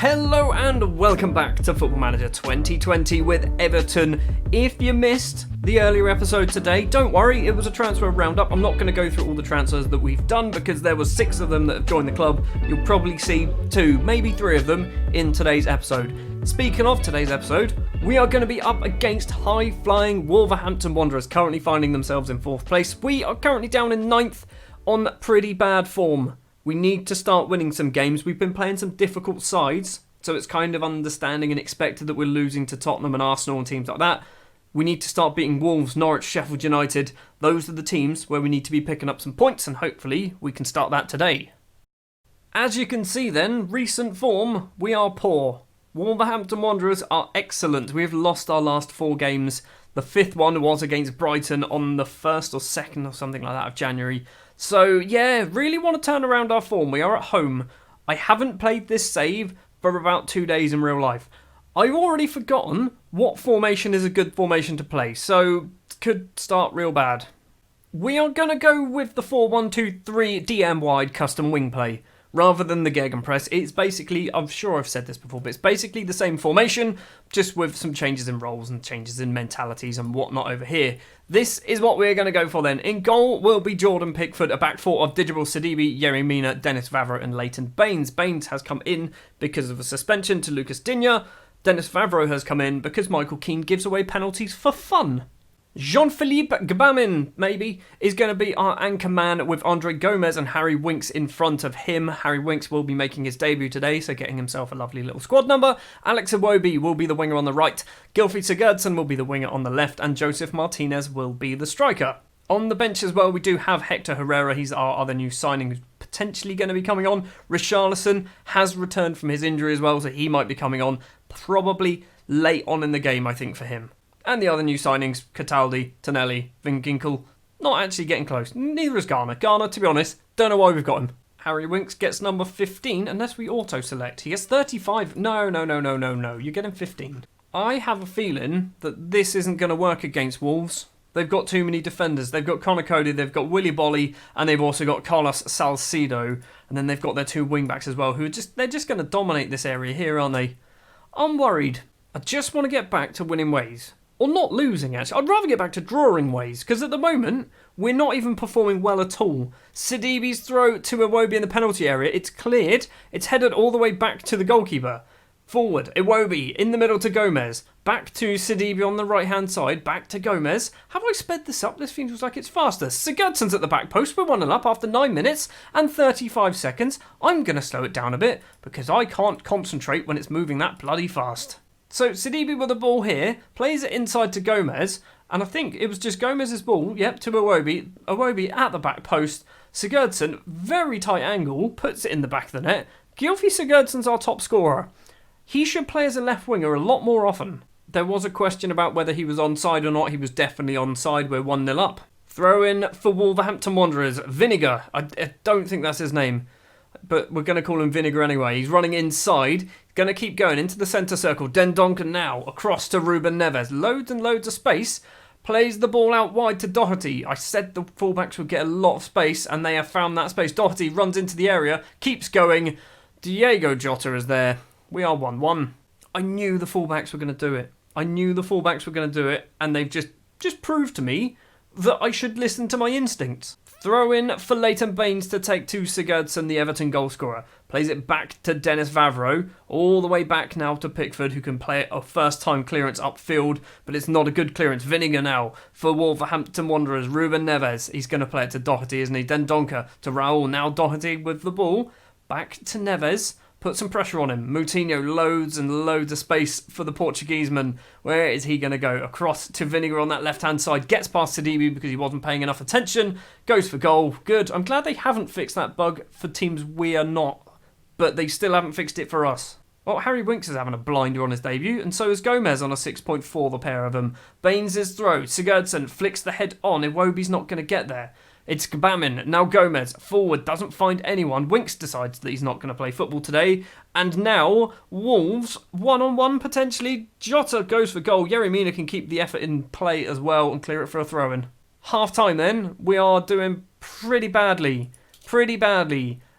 Hello and welcome back to Football Manager 2020 with Everton. If you missed the earlier episode today, don't worry, it was a transfer roundup. I'm not going to go through all the transfers that we've done because there were 6 of them that have joined the club. You'll probably see 2, maybe 3 of them in today's episode. Speaking of today's episode, we are going to be up against high-flying Wolverhampton Wanderers, currently finding themselves in 4th place. We are currently down in 9th on pretty bad form. We need to start winning some games. We've been playing some difficult sides, so it's kind of understanding and expected that we're losing to Tottenham and Arsenal and teams like that. We need to start beating Wolves, Norwich, Sheffield United. Those are the teams where we need to be picking up some points, and hopefully we can start that today. As you can see then, recent form, we are poor. Wolverhampton Wanderers are excellent. We've lost our last 4 games. The 5th one was against Brighton on the 1st or 2nd or something like that of January. So yeah, really want to turn around our form. We are at home. I haven't played this save for about 2 days in real life. I've already forgotten what formation is a good formation to play, so could start real bad. We are going to go with the 4-1-2-3 DM wide custom wing play. Rather than the Gegenpress, it's basically, I'm sure I've said this before, but it's basically the same formation, just with some changes in roles and changes in mentalities and whatnot over here. This is what we're going to go for then. In goal will be Jordan Pickford, a back 4 of Digital Sidibe, Yerry Mina, Dennis Vavro and Leighton Baines. Baines has come in because of a suspension to Lucas Digne. Dennis Vavro has come in because Michael Keane gives away penalties for fun. Jean-Philippe Gbamin, maybe, is going to be our anchor man with Andre Gomez and Harry Winks in front of him. Harry Winks will be making his debut today, so getting himself a lovely little squad number. Alex Iwobi will be the winger on the right. Gylfi Sigurdsson will be the winger on the left. And Joseph Martinez will be the striker. On the bench as well, we do have Hector Herrera. He's our other new signing who's potentially going to be coming on. Richarlison has returned from his injury as well, so he might be coming on probably late on in the game, I think, for him. And the other new signings, Cataldi, Tonelli, Van Ginkel, not actually getting close. Neither is Garner. Garner, to be honest, don't know why we've got him. Harry Winks gets number 15 unless we auto-select. He gets 35. No. You're getting 15. I have a feeling that this isn't going to work against Wolves. They've got too many defenders. They've got Conor Cody, they've got Willy Bolly, and they've also got Carlos Salcido. And then they've got their 2 wing-backs as well, they're just going to dominate this area here, aren't they? I'm worried. I just want to get back to winning ways. Or not losing, actually. I'd rather get back to drawing ways, because at the moment, we're not even performing well at all. Sidibe's throw to Iwobi in the penalty area, it's cleared. It's headed all the way back to the goalkeeper. Forward, Iwobi, in the middle to Gomez. Back to Sidibe on the right-hand side, back to Gomez. Have I sped this up? This feels like it's faster. Sigurdsson's at the back post. We're 1-0 up after 9 minutes and 35 seconds. I'm going to slow it down a bit, because I can't concentrate when it's moving that bloody fast. So Sidibe with the ball here, plays it inside to Gomez, and I think it was just Gomez's ball, to Iwobi. Iwobi at the back post. Sigurdsson, very tight angle, puts it in the back of the net. Gylfi Sigurdsson's our top scorer. He should play as a left winger a lot more often. There was a question about whether he was onside or not. He was definitely onside. We're 1-0 up. Throw in for Wolverhampton Wanderers. Vinegar. I don't think that's his name, but we're going to call him Vinegar anyway. He's running inside. Going to keep going into the centre circle. Dendoncker now across to Ruben Neves. Loads and loads of space. Plays the ball out wide to Doherty. I said the fullbacks would get a lot of space, and they have found that space. Doherty runs into the area, keeps going. Diego Jota is there. We are 1-1. I knew the fullbacks were going to do it. And they've just proved to me that I should listen to my instincts. Throw in for Leighton Baines to take to Sigurdsson, the Everton goalscorer. Plays it back to Dennis Vavro. All the way back now to Pickford, who can play a first-time clearance upfield, but it's not a good clearance. Vinegar now for Wolverhampton Wanderers. Ruben Neves. He's going to play it to Doherty, isn't he? Dendoncker to Raul. Now Doherty with the ball. Back to Neves. Put some pressure on him. Moutinho, loads and loads of space for the Portuguese man. Where is he going to go? Across to Vinegar on that left-hand side. Gets past Sidibe because he wasn't paying enough attention. Goes for goal. Good. I'm glad they haven't fixed that bug for teams we are not. But they still haven't fixed it for us. Well, Harry Winks is having a blinder on his debut, and so is Gomez on a 6.4, the pair of them. Baines' throw. Sigurdsson flicks the head on. Iwobi's not going to get there. It's Gbamin, now Gomez, forward, doesn't find anyone. Winks decides that he's not going to play football today. And now, Wolves, one-on-one potentially. Jota goes for goal. Yerry Mina can keep the effort in play as well and clear it for a throw-in. Half-time then, we are doing pretty badly.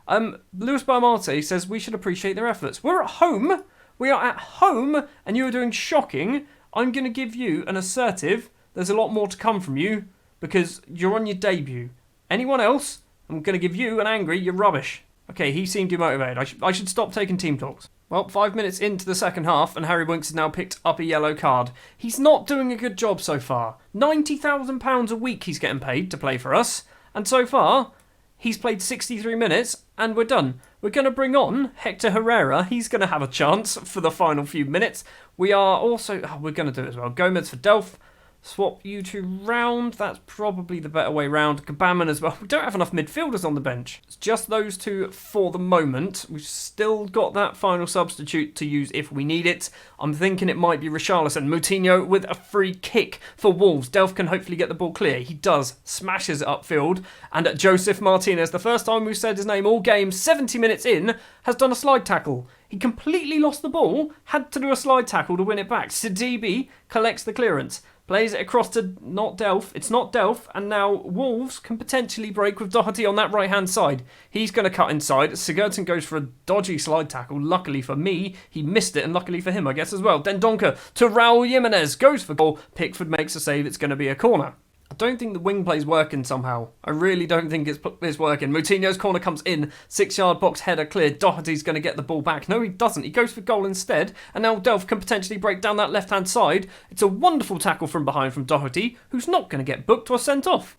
Lewis Barmarte says we should appreciate their efforts. We're at home. We are at home, and you are doing shocking. I'm going to give you an assertive. There's a lot more to come from you because you're on your debut. Anyone else, I'm going to give you an angry. You're rubbish. Okay, he seemed demotivated. I should stop taking team talks. Well, 5 minutes into the second half, and Harry Winks has now picked up a yellow card. He's not doing a good job so far. £90,000 a week he's getting paid to play for us, and so far, he's played 63 minutes, and we're done. We're going to bring on Hector Herrera. He's going to have a chance for the final few minutes. We are also... we're going to do it as well. Gomez for Delph. Swap you two round. That's probably the better way round. Gbamin as well. We don't have enough midfielders on the bench. It's just those two for the moment. We've still got that final substitute to use if we need it. I'm thinking it might be Richarlison. Moutinho with a free kick for Wolves. Delph can hopefully get the ball clear. He does. Smashes it upfield. And Joseph Martinez, the first time we've said his name all game, 70 minutes in, has done a slide tackle. He completely lost the ball, had to do a slide tackle to win it back. Sidibe collects the clearance. Plays it across to not Delph. It's not Delph. And now Wolves can potentially break with Doherty on that right-hand side. He's going to cut inside. Sigurdsson goes for a dodgy slide tackle. Luckily for me, he missed it. And luckily for him, I guess, as well. Dendoncker to Raul Jimenez. Goes for goal. Pickford makes a save. It's going to be a corner. I don't think the wing play's working somehow. I really don't think it's working. Moutinho's corner comes in. 6-yard box header cleared. Doherty's going to get the ball back. No, he doesn't. He goes for goal instead. And now Delph can potentially break down that left-hand side. It's a wonderful tackle from behind from Doherty, who's not going to get booked or sent off.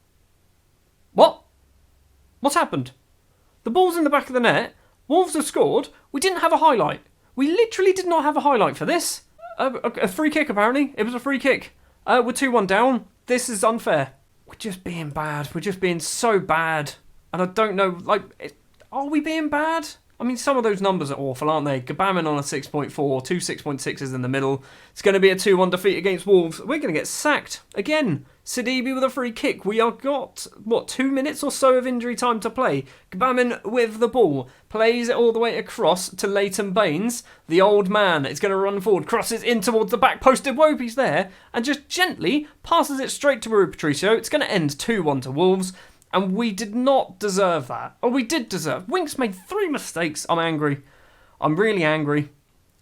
What? What's happened? The ball's in the back of the net. Wolves have scored. We didn't have a highlight. We literally did not have a highlight for this. A free kick, apparently. It was a free kick. We're 2-1 down. This is unfair. We're just being bad. We're just being so bad. And I don't know, are we being bad? I mean, some of those numbers are awful, aren't they? Gbamin on a 6.4, 2 6.6s in the middle. It's going to be a 2-1 defeat against Wolves. We're going to get sacked again. Sidibe with a free kick. We are got, 2 minutes or so of injury time to play. Gbamin with the ball. Plays it all the way across to Leighton Baines. The old man is going to run forward. Crosses in towards the back post. Iwobi's there. And just gently passes it straight to Rui Patricio. It's going to end 2-1 to Wolves. And we did not deserve that. Or we did deserve. Winks made 3 mistakes. I'm angry. I'm really angry.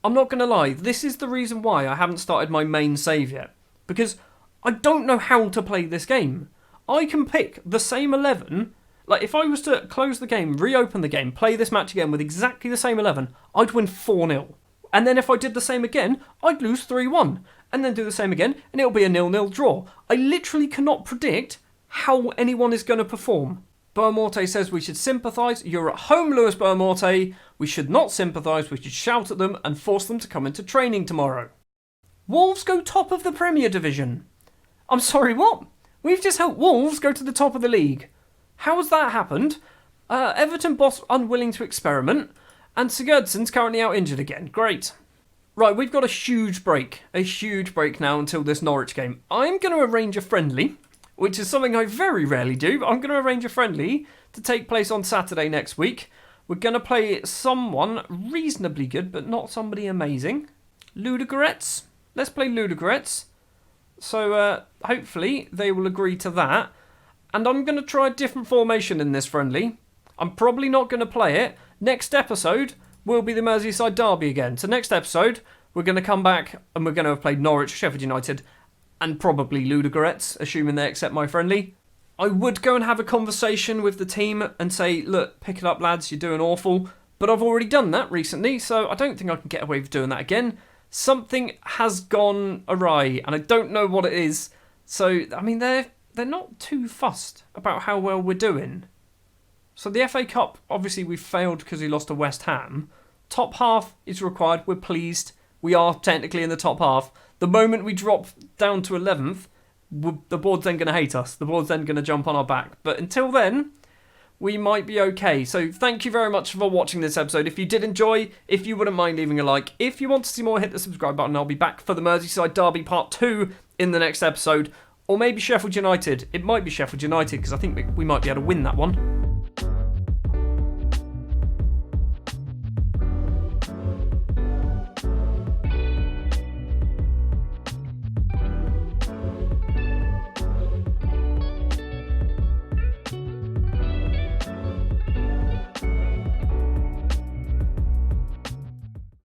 I'm not going to lie. This is the reason why I haven't started my main save yet. Because I don't know how to play this game. I can pick the same 11. Like, if I was to close the game, reopen the game, play this match again with exactly the same 11, I'd win 4-0. And then if I did the same again, I'd lose 3-1. And then do the same again, and it'll be a 0-0 draw. I literally cannot predict how anyone is going to perform. Barmorte says we should sympathise. You're at home, Lewis Barmorte. We should not sympathise. We should shout at them and force them to come into training tomorrow. Wolves go top of the Premier Division. I'm sorry, what? We've just helped Wolves go to the top of the league. How has that happened? Everton boss unwilling to experiment. And Sigurdsson's currently out injured again. Great. Right, we've got a huge break. A huge break now until this Norwich game. I'm going to arrange a friendly, which is something I very rarely do. But I'm going to arrange a friendly to take place on Saturday next week. We're going to play someone reasonably good, but not somebody amazing. Ludogorets. Let's play Ludogorets. So hopefully they will agree to that. And I'm going to try a different formation in this friendly. I'm probably not going to play it. Next episode will be the Merseyside derby again. So next episode, we're going to come back and we're going to have played Norwich, Sheffield United, and probably Ludogorets, assuming they accept my friendly. I would go and have a conversation with the team and say, look, pick it up, lads, you're doing awful. But I've already done that recently, so I don't think I can get away with doing that again. Something has gone awry, and I don't know what it is. So, I mean, they're not too fussed about how well we're doing. So the FA Cup, obviously we've failed because we lost to West Ham. Top half is required. We're pleased. We are technically in the top half. The moment we drop down to 11th, the board's then going to hate us. The board's then going to jump on our back. But until then, we might be okay. So thank you very much for watching this episode. If you did enjoy, if you wouldn't mind leaving a like. If you want to see more, hit the subscribe button. I'll be back for the Merseyside Derby Part 2 in the next episode. Or maybe Sheffield United. It might be Sheffield United because I think we might be able to win that one.